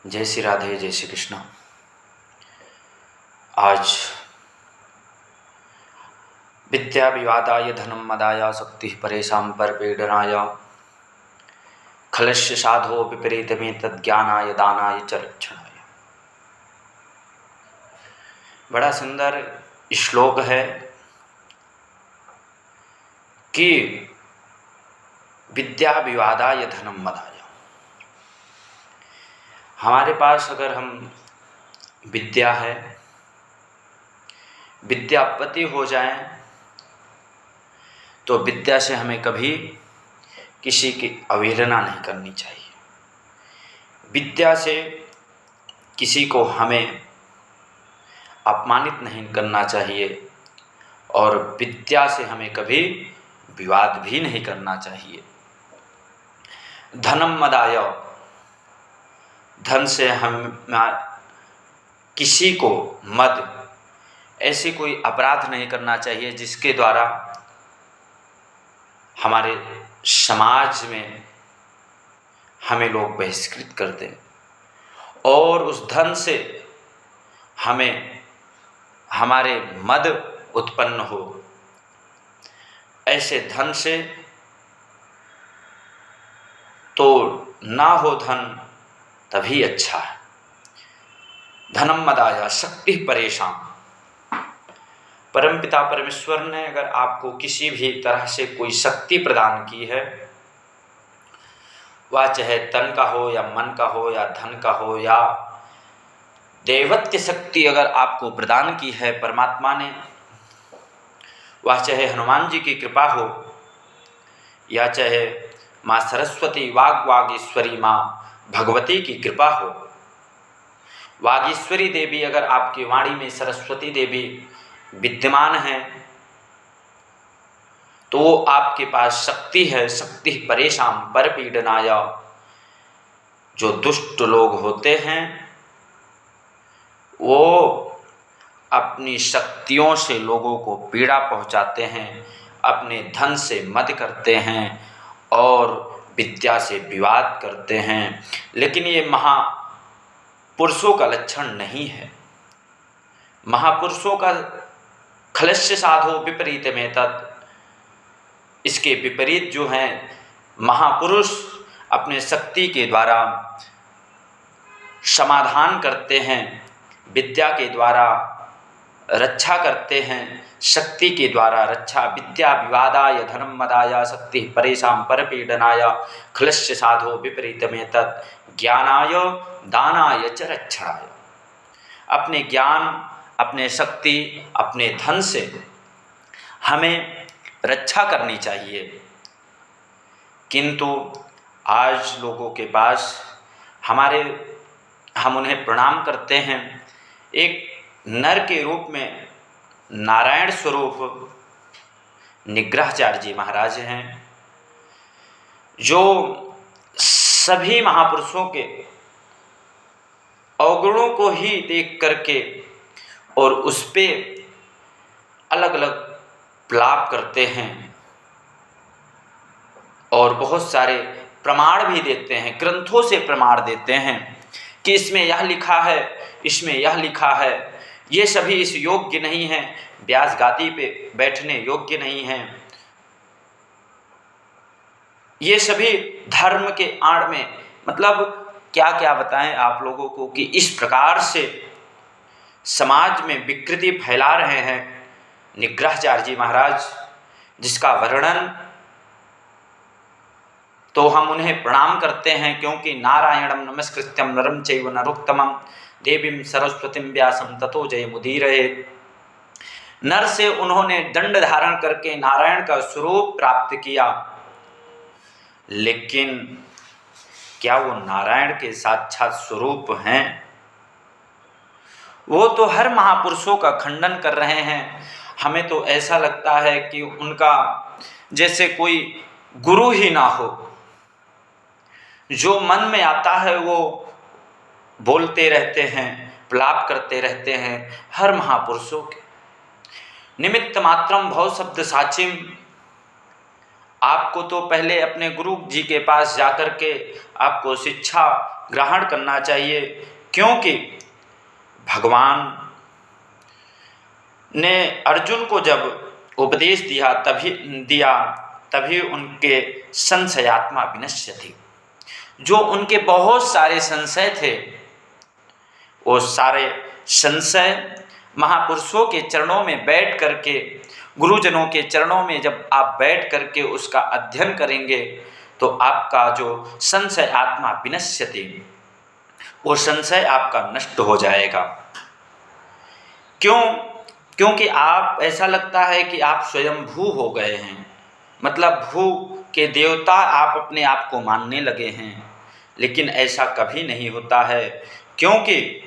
जय श्री राधे, जय श्री कृष्ण। आज विद्या विवादाय धनम मदाय शक्ति परेशां परपीडनाय खलस्य साधो विपरीत में तज्ञानाय दानाय च रक्षणाय। बड़ा सुंदर श्लोक है कि विद्या विवादाय धनम मदाय। हमारे पास अगर हम विद्या है, विद्यापति हो जाएं, तो विद्या से हमें कभी किसी की अवहेलना नहीं करनी चाहिए। विद्या से किसी को हमें अपमानित नहीं करना चाहिए और विद्या से हमें कभी विवाद भी नहीं करना चाहिए। धनम मदाय, धन से हम किसी को मद, ऐसे कोई अपराध नहीं करना चाहिए जिसके द्वारा हमारे समाज में हमें लोग बहिष्कृत कर दें और उस धन से हमें हमारे मद उत्पन्न हो। ऐसे धन से तो ना हो धन तभी अच्छा है। धनम मदाय शक्ति परेशान। परमपिता परमेश्वर ने अगर आपको किसी भी तरह से कोई शक्ति प्रदान की है, वह चाहे तन का हो या मन का हो या धन का हो या दैवत्य शक्ति अगर आपको प्रदान की है परमात्मा ने, वह चाहे हनुमान जी की कृपा हो या चाहे माँ सरस्वती वागीश्वरी माँ भगवती की कृपा हो। वागीश्वरी देवी अगर आपकी वाणी में सरस्वती देवी विद्यमान है तो आपके पास शक्ति है। शक्ति परेशां परपीडनाय। जो दुष्ट लोग होते हैं वो अपनी शक्तियों से लोगों को पीड़ा पहुंचाते हैं, अपने धन से मद करते हैं और विद्या से विवाद करते हैं, लेकिन ये महापुरुषों का लक्षण नहीं है। महापुरुषों का खलस्य साधो विपरीत में तत्, इसके विपरीत जो हैं महापुरुष अपने शक्ति के द्वारा समाधान करते हैं, विद्या के द्वारा रक्षा करते हैं, शक्ति के द्वारा रक्षा। विद्या विवादाय धनम मदाय शक्ति परेशां परपीडनाय खलस्य साधो विपरीत में तत् ज्ञानाय दानाय च रक्षणाय। अपने ज्ञान, अपने शक्ति, अपने धन से हमें रक्षा करनी चाहिए, किंतु आज लोगों के पास हम उन्हें प्रणाम करते हैं। एक नर के रूप में नारायण स्वरूप निग्रहाचार्य जी महाराज हैं, जो सभी महापुरुषों के अवगुणों को ही देख करके और उस पे अलग अलग प्रलाप करते हैं और बहुत सारे प्रमाण भी देते हैं, ग्रंथों से प्रमाण देते हैं कि इसमें यह लिखा है, इसमें यह लिखा है। ये सभी इस योग्य नहीं हैं, व्यास गादी पे बैठने योग्य नहीं हैं। ये सभी धर्म के आड़ में, मतलब क्या क्या बताएं आप लोगों को कि इस प्रकार से समाज में विकृति फैला रहे हैं निग्रहाचार्य जी महाराज, जिसका वर्णन तो हम उन्हें प्रणाम करते हैं, क्योंकि नारायणम नमस्कृत्यम नरम चैव नरोत्तमम देवीं सरस्वतीं व्यासं ततो जयमुदीरयेत्। नर से उन्होंने दंड धारण करके नारायण का स्वरूप प्राप्त किया, लेकिन क्या वो नारायण के साक्षात स्वरूप हैं? वो तो हर महापुरुषों का खंडन कर रहे हैं। हमें तो ऐसा लगता है कि उनका जैसे कोई गुरु ही ना हो, जो मन में आता है वो बोलते रहते हैं, प्रलाप करते रहते हैं। हर महापुरुषों के निमित्त मात्रम भव शब्द साचिम, आपको तो पहले अपने गुरु जी के पास जाकर के आपको शिक्षा ग्रहण करना चाहिए, क्योंकि भगवान ने अर्जुन को जब उपदेश दिया तभी उनके संशयात्मा विनश्यति, जो उनके बहुत सारे संशय थे, वो सारे संशय महापुरुषों के चरणों में बैठ करके, गुरुजनों के चरणों में जब आप बैठ करके उसका अध्ययन करेंगे तो आपका जो संशय आत्मा विनश्यति, वो संशय आपका नष्ट हो जाएगा। क्योंकि आप, ऐसा लगता है कि आप स्वयंभू हो गए हैं, मतलब भू के देवता आप अपने आप को मानने लगे हैं। लेकिन ऐसा कभी नहीं होता है, क्योंकि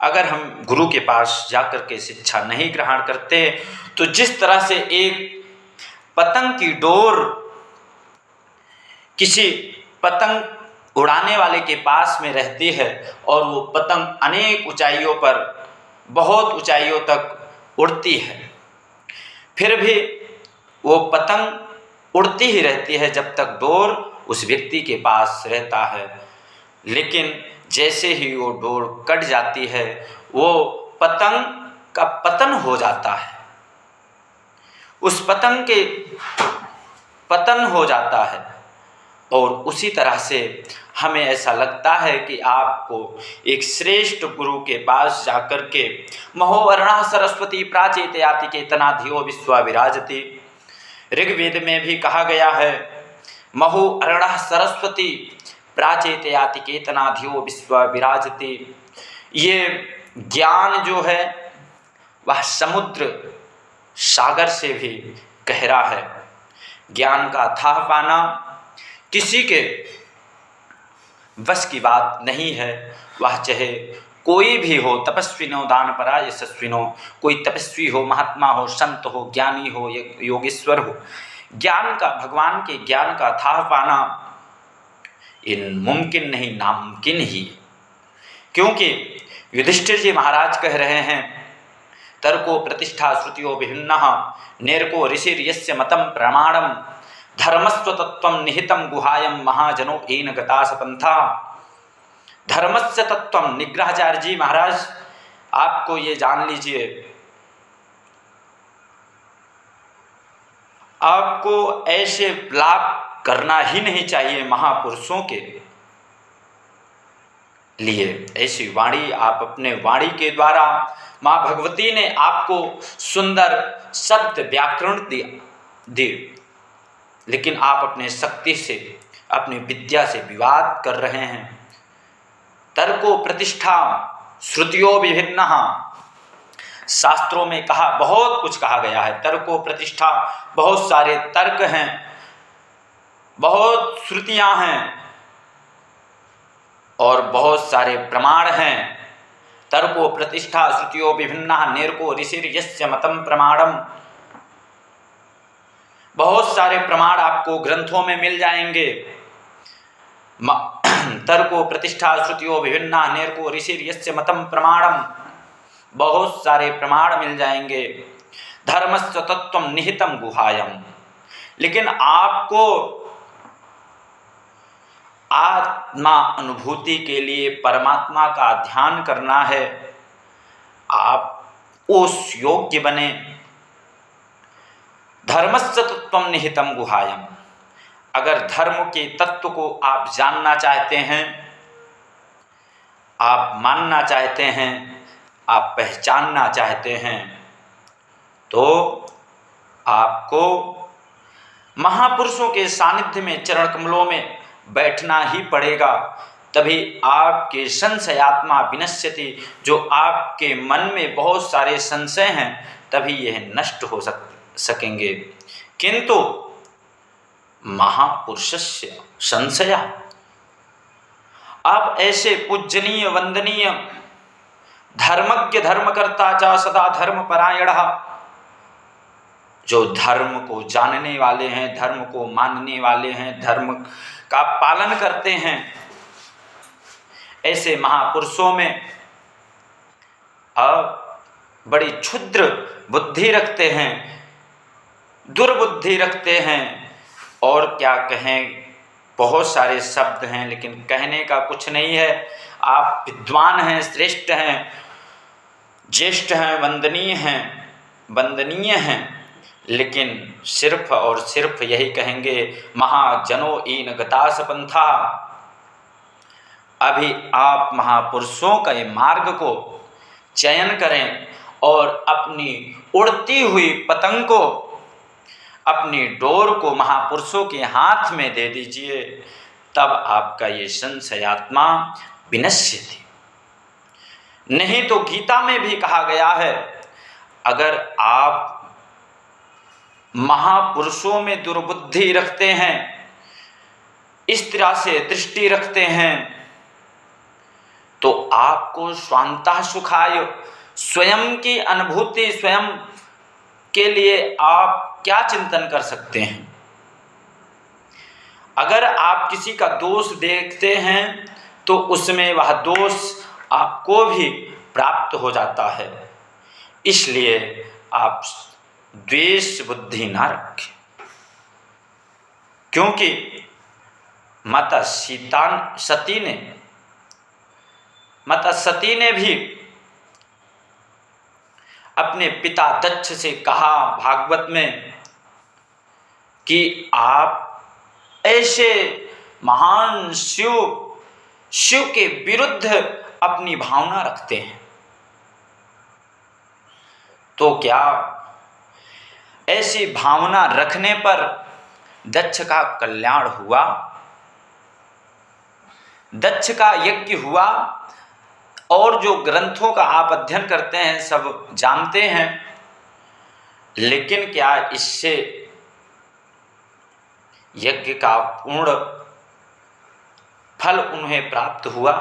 अगर हम गुरु के पास जाकर के शिक्षा नहीं ग्रहण करते तो जिस तरह से एक पतंग की डोर किसी पतंग उड़ाने वाले के पास में रहती है और वो पतंग अनेक ऊंचाइयों पर, बहुत ऊंचाइयों तक उड़ती है, फिर भी वो पतंग उड़ती ही रहती है जब तक डोर उस व्यक्ति के पास रहता है। लेकिन जैसे ही वो डोर कट जाती है, वो पतंग का पतन हो जाता है, उस पतंग के पतन हो जाता है। और उसी तरह से हमें ऐसा लगता है कि आपको एक श्रेष्ठ गुरु के पास जाकर के महोवर्णा सरस्वती प्राचेत याति केतना धियो विश्वा विराजति, ऋग्वेद में भी कहा गया है महोवर्णा सरस्वती प्राचेत याति केतना धियो विश्वा विराजति। ये ज्ञान जो है वह समुद्र सागर से भी गहरा है। ज्ञान का थाह पाना किसी के बस की बात नहीं है, वह चाहे कोई भी हो, तपस्विनो दानपरा यशस्विनो, कोई तपस्वी हो, महात्मा हो, संत हो, ज्ञानी हो, योगेश्वर हो, ज्ञान का, भगवान के ज्ञान का थाह पाना इन मुमकिन नहीं नामुमकिन ही। क्योंकि युधिष्ठिर जी महाराज कह रहे हैं तर्को प्रतिष्ठा श्रुतियो विभिन्नः नेरको ऋषिर्यस्य मतम प्रमाणम धर्मस्व तत्वं निहितं गुहायं महाजनो येन गता सपंथा। धर्मस्य तत्वं, निग्रहाचार्य जी महाराज आपको ये जान लीजिए, आपको ऐसे लाभ करना ही नहीं चाहिए महापुरुषों के लिए। ऐसी वाणी आप अपने वाणी के द्वारा, माँ भगवती ने आपको सुंदर शब्द व्याकरण दिए, लेकिन आप अपने शक्ति से, अपनी विद्या से विवाद कर रहे हैं। तर्को प्रतिष्ठा श्रुतियों विभिन्न, शास्त्रों में कहा, बहुत कुछ कहा गया है। तर्को प्रतिष्ठा, बहुत सारे तर्क हैं, बहुत श्रुतियां हैं और बहुत सारे प्रमाण हैं। तर्को प्रतिष्ठा श्रुतियों विभिन्ना नेरको ऋषिर्यस्य मतम प्रमाणम, बहुत सारे प्रमाण आपको ग्रंथों में मिल जाएंगे। तर्को प्रतिष्ठा श्रुतियों विभिन्ना नेरको ऋषिर्यस्य मतम प्रमाणम, बहुत सारे प्रमाण मिल जाएंगे। धर्मस्य तत्वं निहितं गुहायम, लेकिन आपको आत्मा अनुभूति के लिए परमात्मा का ध्यान करना है। आप उस योग्य बने। धर्मस्य तत्वं निहितं गुहायम, अगर धर्म के तत्व को आप जानना चाहते हैं, आप मानना चाहते हैं, आप पहचानना चाहते हैं, तो आपको महापुरुषों के सानिध्य में, चरण कमलों में बैठना ही पड़ेगा। तभी आपके संशयात्मा विनश्यति, जो आपके मन में बहुत सारे संशय हैं, तभी यह नष्ट हो सकेंगे। किंतु महापुरुषस्य संशय, आप ऐसे पूजनीय वंदनीय धर्मज्ञ धर्मकर्ता च सदा धर्मपरायणः, जो धर्म को जानने वाले हैं, धर्म को मानने वाले हैं, धर्म का पालन करते हैं, ऐसे महापुरुषों में बड़ी क्षुद्र बुद्धि रखते हैं, दुर्बुद्धि रखते हैं। और क्या कहें, बहुत सारे शब्द हैं लेकिन कहने का कुछ नहीं है। आप विद्वान हैं, श्रेष्ठ हैं, ज्येष्ठ हैं, वंदनीय हैं, लेकिन सिर्फ और सिर्फ यही कहेंगे, महाजनो ईन गतास पंथा। अभी आप महापुरुषों के मार्ग को चयन करें और अपनी उड़ती हुई पतंग को, अपनी डोर को महापुरुषों के हाथ में दे दीजिए, तब आपका ये संशयात्मा विनश्यति। नहीं तो गीता में भी कहा गया है, अगर आप महापुरुषों में दुर्बुद्धि रखते हैं, इस तरह से दृष्टि रखते हैं, तो आपको स्वांतः सुखाय, स्वयं की अनुभूति, स्वयं के लिए आप क्या चिंतन कर सकते हैं। अगर आप किसी का दोष देखते हैं तो उसमें वह दोष आपको भी प्राप्त हो जाता है। इसलिए आप द्वेष बुद्धि ना रखें, क्योंकि माता सती ने भी अपने पिता दक्ष से कहा भागवत में कि आप ऐसे महान शिव के विरुद्ध अपनी भावना रखते हैं, तो क्या ऐसी भावना रखने पर दक्ष का कल्याण हुआ? दक्ष का यज्ञ हुआ, और जो ग्रंथों का आप अध्ययन करते हैं सब जानते हैं, लेकिन क्या इससे यज्ञ का पूर्ण फल उन्हें प्राप्त हुआ?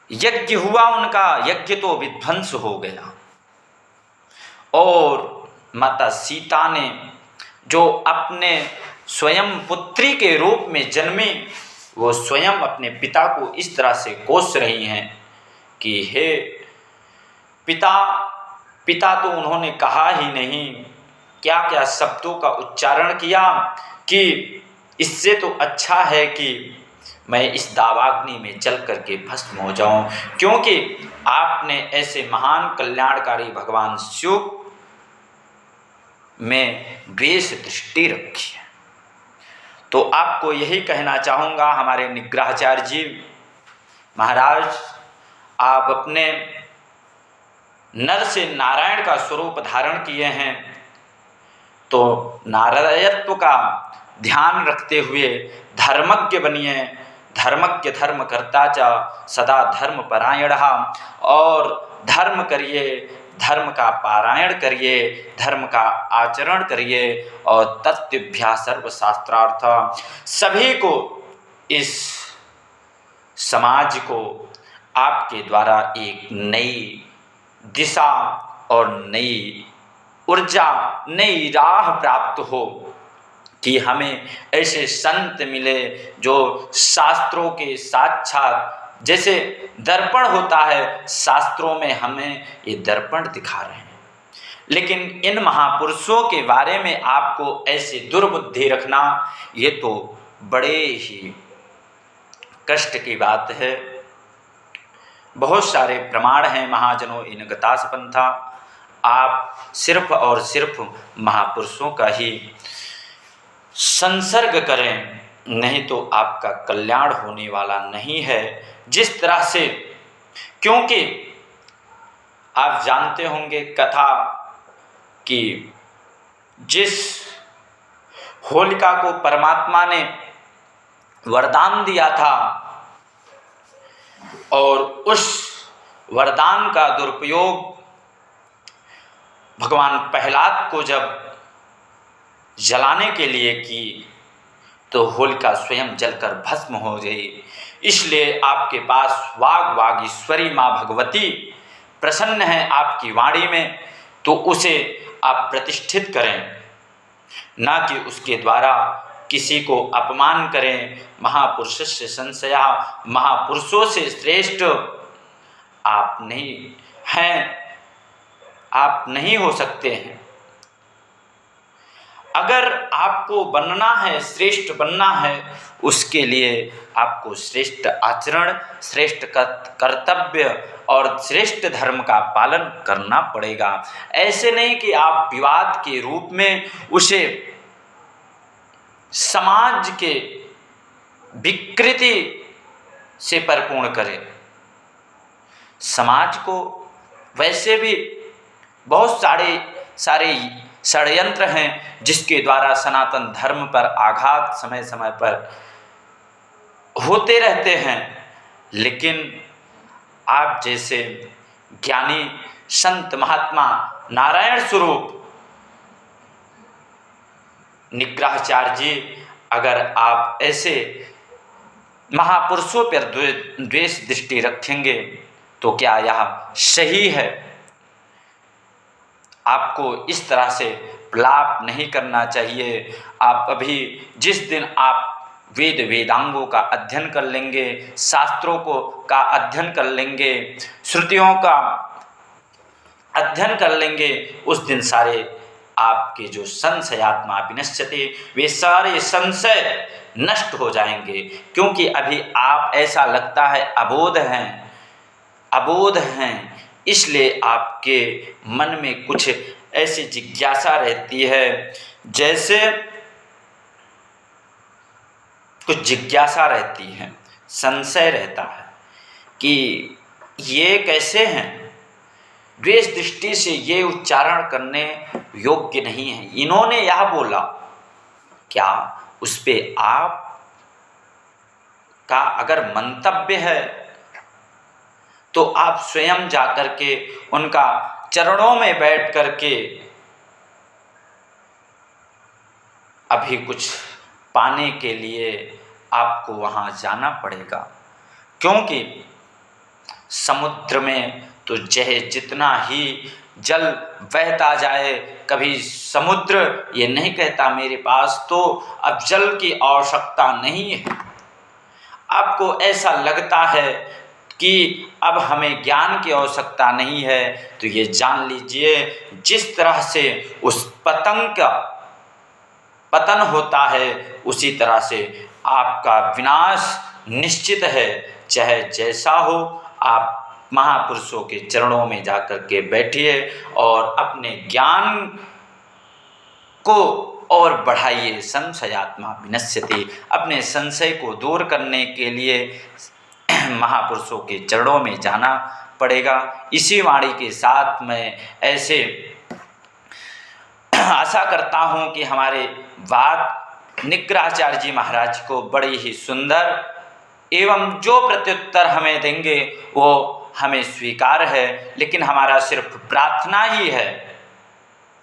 यज्ञ हुआ उनका, यज्ञ तो विध्वंस हो गया। और माता सीता ने जो अपने स्वयं पुत्री के रूप में जन्मी, वो स्वयं अपने पिता को इस तरह से कोस रही हैं कि हे पिता, पिता तो उन्होंने कहा ही नहीं, क्या क्या शब्दों का उच्चारण किया कि इससे तो अच्छा है कि मैं इस दावाग्नि में जल करके भस्म हो जाऊं, क्योंकि आपने ऐसे महान कल्याणकारी भगवान शिव में द्वेष दृष्टि रखी है। तो आपको यही कहना चाहूँगा, हमारे निग्रहाचार्य जी महाराज, आप अपने नर से नारायण का स्वरूप धारण किए हैं, तो नारायणत्व का ध्यान रखते हुए धर्मज्ञ बनिए। धर्मज्ञ धर्म कर्ता च सदा धर्म परायणः, और धर्म करिए, धर्म का पारायण करिए, धर्म का आचरण करिए, और तत्भ्या सर्वशास्त्रार्थ। सभी को, इस समाज को आपके द्वारा एक नई दिशा और नई ऊर्जा, नई राह प्राप्त हो, कि हमें ऐसे संत मिले जो शास्त्रों के साक्षात, जैसे दर्पण होता है, शास्त्रों में हमें ये दर्पण दिखा रहे हैं। लेकिन इन महापुरुषों के बारे में आपको ऐसी दुर्बुद्धि रखना, ये तो बड़े ही कष्ट की बात है। बहुत सारे प्रमाण हैं, महाजनों इन गतास पंथा। आप सिर्फ और सिर्फ महापुरुषों का ही संसर्ग करें, नहीं तो आपका कल्याण होने वाला नहीं है। जिस तरह से, क्योंकि आप जानते होंगे कथा कि जिस होलिका को परमात्मा ने वरदान दिया था, और उस वरदान का दुरुपयोग भगवान प्रहलाद को जब जलाने के लिए की, तो होलिका स्वयं जलकर भस्म हो गई। इसलिए आपके पास वागीश्वरी माँ भगवती प्रसन्न है आपकी वाणी में, तो उसे आप प्रतिष्ठित करें, ना कि उसके द्वारा किसी को अपमान करें। महापुरुषस्य संशया, महापुरुषों से श्रेष्ठ आप नहीं हैं, आप नहीं हो सकते हैं। अगर आपको बनना है, श्रेष्ठ बनना है, उसके लिए आपको श्रेष्ठ आचरण, श्रेष्ठ कर्तव्य और श्रेष्ठ धर्म का पालन करना पड़ेगा। ऐसे नहीं कि आप विवाद के रूप में उसे समाज के विकृति से परिपूर्ण करें। समाज को वैसे भी बहुत सारे षड्यंत्र हैं जिसके द्वारा सनातन धर्म पर आघात समय समय पर होते रहते हैं, लेकिन आप जैसे ज्ञानी संत महात्मा नारायण स्वरूप निग्रहाचार्य जी, अगर आप ऐसे महापुरुषों पर द्वेष दृष्टि रखेंगे तो क्या यह सही है? आपको इस तरह से प्रलाप नहीं करना चाहिए। आप अभी जिस दिन आप वेदांगों का अध्ययन कर लेंगे, शास्त्रों का अध्ययन कर लेंगे, श्रुतियों का अध्ययन कर लेंगे, उस दिन सारे आपके जो संशयात्मा विनश्यते, वे सारे संशय नष्ट हो जाएंगे। क्योंकि अभी आप ऐसा लगता है अबोध हैं, इसलिए आपके मन में कुछ ऐसी जिज्ञासा रहती है, जैसे कुछ जिज्ञासा रहती है, संशय रहता है कि ये कैसे हैं, द्वेष दृष्टि से ये उच्चारण करने योग्य नहीं है, इन्होंने यह बोला, क्या उस पे आप का अगर मंतव्य है तो आप स्वयं जाकर के उनका चरणों में बैठ करके अभी कुछ पाने के लिए आपको वहाँ जाना पड़ेगा। क्योंकि समुद्र में तो चाहे जितना ही जल बहता जाए, कभी समुद्र ये नहीं कहता मेरे पास तो अब जल की आवश्यकता नहीं है। आपको ऐसा लगता है कि अब हमें ज्ञान की आवश्यकता नहीं है, तो ये जान लीजिए जिस तरह से उस पतंग का पतन होता है, उसी तरह से आपका विनाश निश्चित है। चाहे जैसा हो, आप महापुरुषों के चरणों में जाकर के बैठिए और अपने ज्ञान को और बढ़ाइए। संशयात्मा विनश्यति, अपने संशय को दूर करने के लिए महापुरुषों के चरणों में जाना पड़ेगा। इसी वाणी के साथ मैं ऐसे आशा करता हूँ कि हमारे बात निग्रहाचार्य जी महाराज को बड़ी ही सुंदर एवं जो प्रत्युत्तर हमें देंगे वो हमें स्वीकार है, लेकिन हमारा सिर्फ प्रार्थना ही है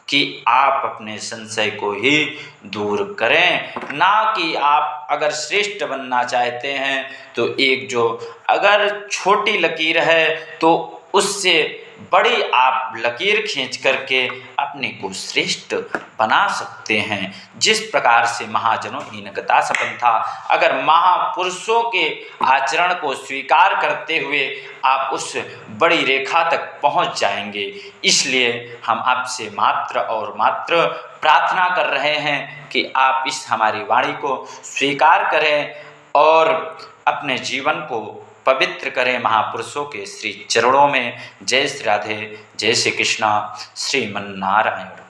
कि आप अपने संशय को ही दूर करें, ना कि आप अगर श्रेष्ठ बनना चाहते हैं तो एक जो अगर छोटी लकीर है तो उससे बड़ी आप लकीर खींच करके अपने को श्रेष्ठ बना सकते हैं। जिस प्रकार से महाजनों हीनगता संपन्था, अगर महापुरुषों के आचरण को स्वीकार करते हुए आप उस बड़ी रेखा तक पहुंच जाएंगे। इसलिए हम आपसे मात्र और मात्र प्रार्थना कर रहे हैं कि आप इस हमारी वाणी को स्वीकार करें और अपने जीवन को पवित्र करें महापुरुषों के श्री चरणों में। जय श्री राधे, जय श्री कृष्णा, श्रीमन नारायण।